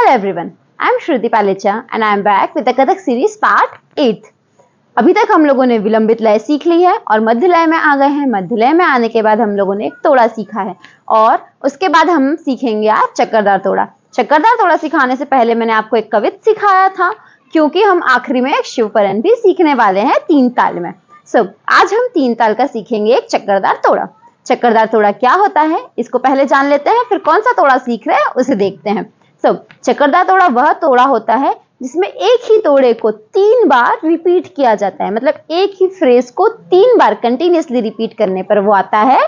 Hello everyone, I am Shruti Palecha and I am back with the Kathak series part 8। अभी तक हम लोगों ने विलंबित लय सीख ली है और मध्य लय में आ गए हैं। मध्य लय में आने के बाद हम लोगों ने एक तोड़ा सीखा है और उसके बाद हम सीखेंगे आज चक्करदार तोड़ा। चक्करदार तोड़ा सिखाने से पहले मैंने आपको एक कवित सिखाया था, क्योंकि हम आखिरी में एक शिवपरन भी सीखने वाले हैं 3 ताल में। आज हम 3 ताल का सीखेंगे एक चक्करदार तोड़ा। चक्करदार तोड़ा क्या होता है इसको पहले जान लेते हैं, फिर कौन सा तोड़ा सीख रहे हैं उसे देखते हैं। चक्करदार तोड़ा वह तोड़ा होता है जिसमें एक ही तोड़े को 3 बार रिपीट किया जाता है, मतलब एक ही फ्रेज को 3 बार कंटिन्यूअसली रिपीट करने पर वो आता है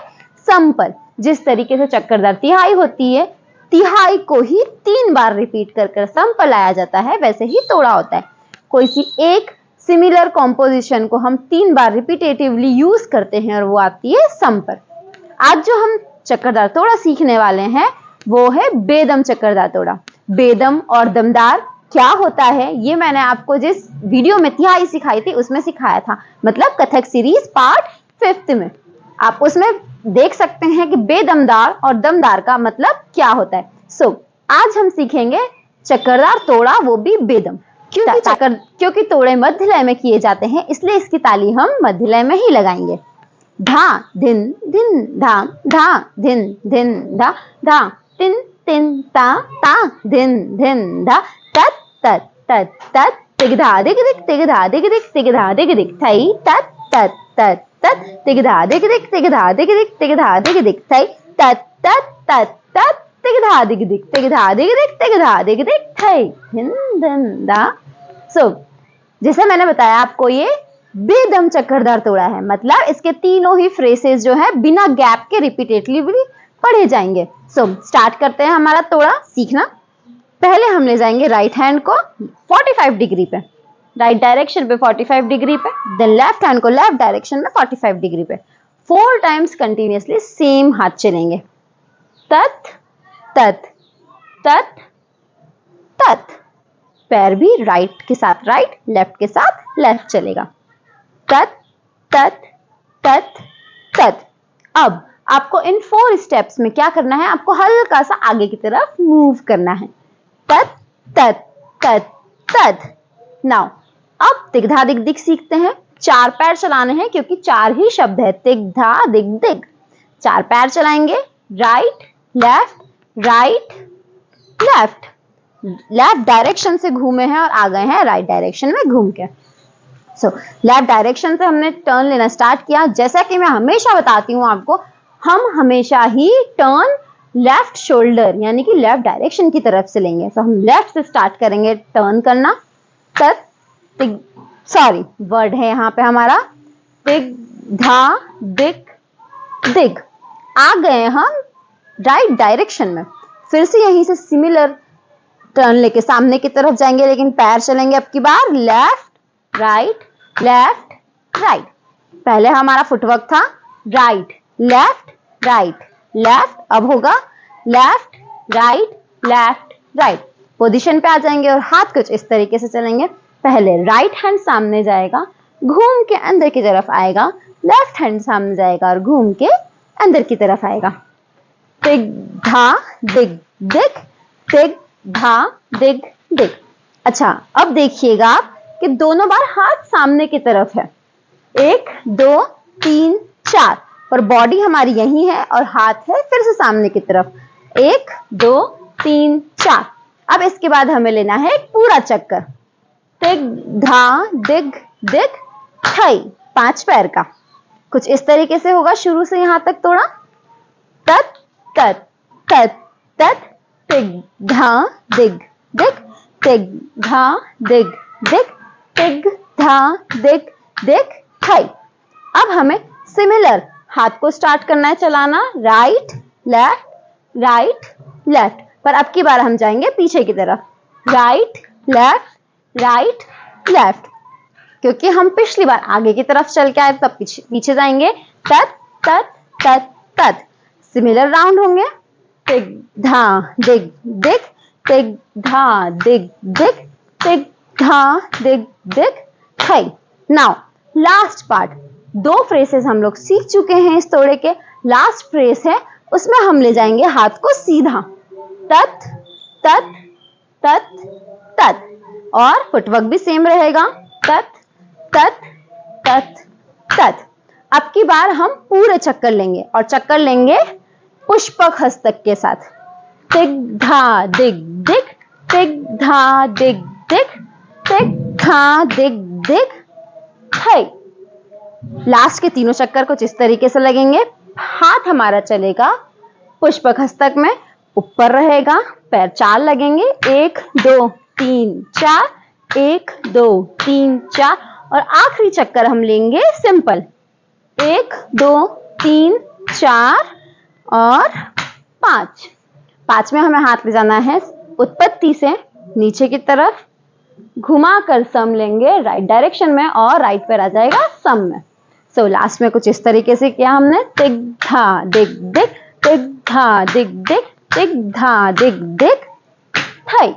समपल। जिस तरीके से चक्करदार तिहाई होती है, तिहाई को ही 3 बार रिपीट कर समपल आया जाता है, वैसे ही तोड़ा होता है। कोई सी एक सिमिलर कॉम्पोजिशन को हम 3 बार रिपीटेटिवली यूज करते हैं और वो आती है समपल। आज जो हम चक्करदार तोड़ा सीखने वाले हैं वो है बेदम चक्करदार तोड़ा। बेदम और दमदार क्या होता है ये मैंने आपको जिस वीडियो में तिहाई सिखाई थी उसमें सिखाया था, मतलब कथक सीरीज पार्ट 5 में। आप उसमें देख सकते हैं कि बेदमदार और दमदार का मतलब क्या होता है। आज हम सीखेंगे चक्करदार तोड़ा, वो भी बेदम। क्योंकि तोड़े मध्य लय में किए जाते हैं इसलिए इसकी ताली हम मध्य लय में ही लगाएंगे। धा धिन धिन धा धा धिन धिन धा धा तिन तिन ता ता धिन धिन धा तत तत तत तत तिगधा दिग दिग तिगधा दिग दिग तिगधा दिग दिग थई तत तत तत तत तिगधा दिग दिग तिगधा दिग दिग तिगधा दिग दिग थई तत तत तत तत तिगधा दिग दिग तिगधा दिग दिग तिगधा दिग दिग थई धिन धिन धा। जैसे मैंने बताया आपको ये बेदम चक्करदार तोड़ा है, मतलब इसके तीनों ही फ्रेसेस जो है बिना गैप के रिपीटेडली पढ़े जाएंगे। स्टार्ट करते हैं हमारा तोड़ा सीखना। पहले हम ले जाएंगे राइट हैंड को 45 डिग्री पे, राइट डायरेक्शन पे 45 डिग्री पे, देन लेफ्ट हैंड को लेफ्ट डायरेक्शन में 45 डिग्री पे 4 टाइम्स कंटिन्यूअसली सेम हाथ चलेंगे। तत तत तत तत, पैर भी राइट के साथ राइट, लेफ्ट के साथ लेफ्ट चलेगा। तत तत तत तत। अब आपको इन 4 स्टेप्स में क्या करना है, आपको हल्का सा आगे की तरफ मूव करना है। तत तत तत तत। नाउ अब तिगधा दिग दिग सीखते हैं। 4 पैर चलाने हैं क्योंकि 4 ही शब्द है, तिगधा दिग दिग। 4 पैर चलाएंगे, right left right left. Left direction से घूमे हैं और आ गए हैं राइट डायरेक्शन में घूम के। लेफ्ट डायरेक्शन से हमने टर्न लेना स्टार्ट किया। जैसा कि मैं हमेशा बताती हूँ आपको, हम हमेशा ही टर्न लेफ्ट शोल्डर यानी कि लेफ्ट डायरेक्शन की तरफ से लेंगे। तो हम लेफ्ट से स्टार्ट करेंगे टर्न करना। तत तिग, सॉरी वर्ड है यहाँ पे हमारा तिग धा दिग दिग। आ गए हम राइट डायरेक्शन में। फिर से यहीं से सिमिलर टर्न लेके सामने की तरफ जाएंगे, लेकिन पैर चलेंगे अब की बार लेफ्ट राइट लेफ्ट राइट। पहले हमारा फुटवर्क था राइट लेफ्ट राइट लेफ्ट, अब होगा left right left right. Position पे आ जाएंगे और हाथ कुछ इस तरीके से चलेंगे। पहले राइट हैंड सामने जाएगा, घूम के अंदर की तरफ आएगा, लेफ्ट हैंड सामने जाएगा और घूम के अंदर की तरफ आएगा। तिग धा दिग दिग तिग धा दिग दिग। अच्छा अब देखिएगा कि दोनों बार हाथ सामने की तरफ है, 1 2 3 4, पर बॉडी हमारी यही है और हाथ है फिर से सामने की तरफ। 1 2 3 4। अब इसके बाद हमें लेना है एक पूरा चक्कर। तिग धा दिग दिग थई, 5 पैर का कुछ इस तरीके से होगा शुरू से यहां तक तोड़ा। तत तत तत तत तिग धा दिग दिग तिग धा दिग दिग तिग धा दिग दिग थई। अब हमें सिमिलर हाथ को स्टार्ट करना है चलाना, राइट लेफ्ट, पर अब की बार हम जाएंगे पीछे की तरफ, राइट लेफ्ट, क्योंकि हम पिछली बार आगे की तरफ चल के आए तब पीछे जाएंगे। तत तत तत तत। सिमिलर राउंड होंगे। तिग धा दिग दिग तिग धा दिग दिग तिग धा दिग दिग थई। नाउ लास्ट पार्ट, 2 फ्रेसेस हम लोग सीख चुके हैं इस तोड़े के। लास्ट फ्रेस है उसमें हम ले जाएंगे हाथ को सीधा। तत तत तत तत। और फुटवर्क भी सेम रहेगा, तत तत तत तत। अब की बार हम पूरे चक्कर लेंगे और चक्कर लेंगे पुष्पक हस्तक के साथ। तिग धा दिग दिग, तिग धा दिग दिग, तिग धा दिग दिग। है लास्ट के तीनों चक्कर कुछ इस तरीके से लगेंगे। हाथ हमारा चलेगा पुष्पक हस्तक में, ऊपर रहेगा, पैर 4 लगेंगे, 1 2 3 4, 1 2 3 4। और आखिरी चक्कर हम लेंगे सिंपल, 1 2 3 4 और 5। 5 में हमें हाथ ले जाना है उत्पत्ति से नीचे की तरफ, घुमाकर सम लेंगे राइट डायरेक्शन में और राइट पैर आ जाएगा सम में। सो लास्ट में कुछ इस तरीके से किया हमने, तिग धा दिग दिग, तिग धा दिग दिग, तिग धा दिग दिग। है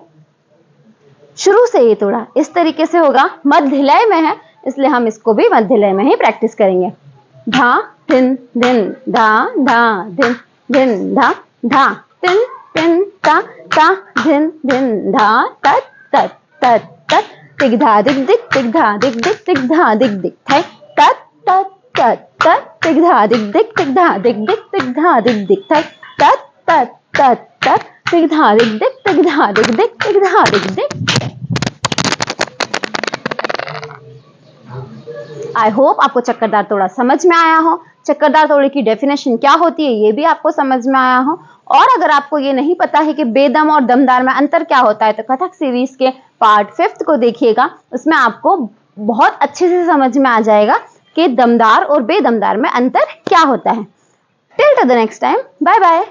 शुरू से ये थोड़ा इस तरीके से होगा, मध्य लय में है इसलिए हम इसको भी मध्य लय में ही प्रैक्टिस करेंगे। धा धिन धिन धा धा धिन धिन धा धा तिन तिन ता ता धिन धिन धा तत तत तत तत। तिग धा दिग दिग, तिग धा दिग दिग, तिग धा दिग दिग। है तत तत तत तत, तिग धा दिग दिग, तिग धा दिग दिग, तिग धा दिग दिग। है तत तत तत तत, तिग धा दिग दिग, तिग धा दिग दिग, तिग धा दिग दिग। आई होप आपको चक्करदार तोड़ा समझ में आया हो, चक्करदार तोड़े की डेफिनेशन क्या होती है ये भी आपको समझ में आया हो। और अगर आपको ये नहीं पता है कि बेदम और दमदार में अंतर क्या होता है तो कथक सीरीज के पार्ट 5 को देखिएगा, उसमें आपको बहुत अच्छे से समझ में आ जाएगा कि दमदार और बेदमदार में अंतर क्या होता है। Till to the next time, bye bye.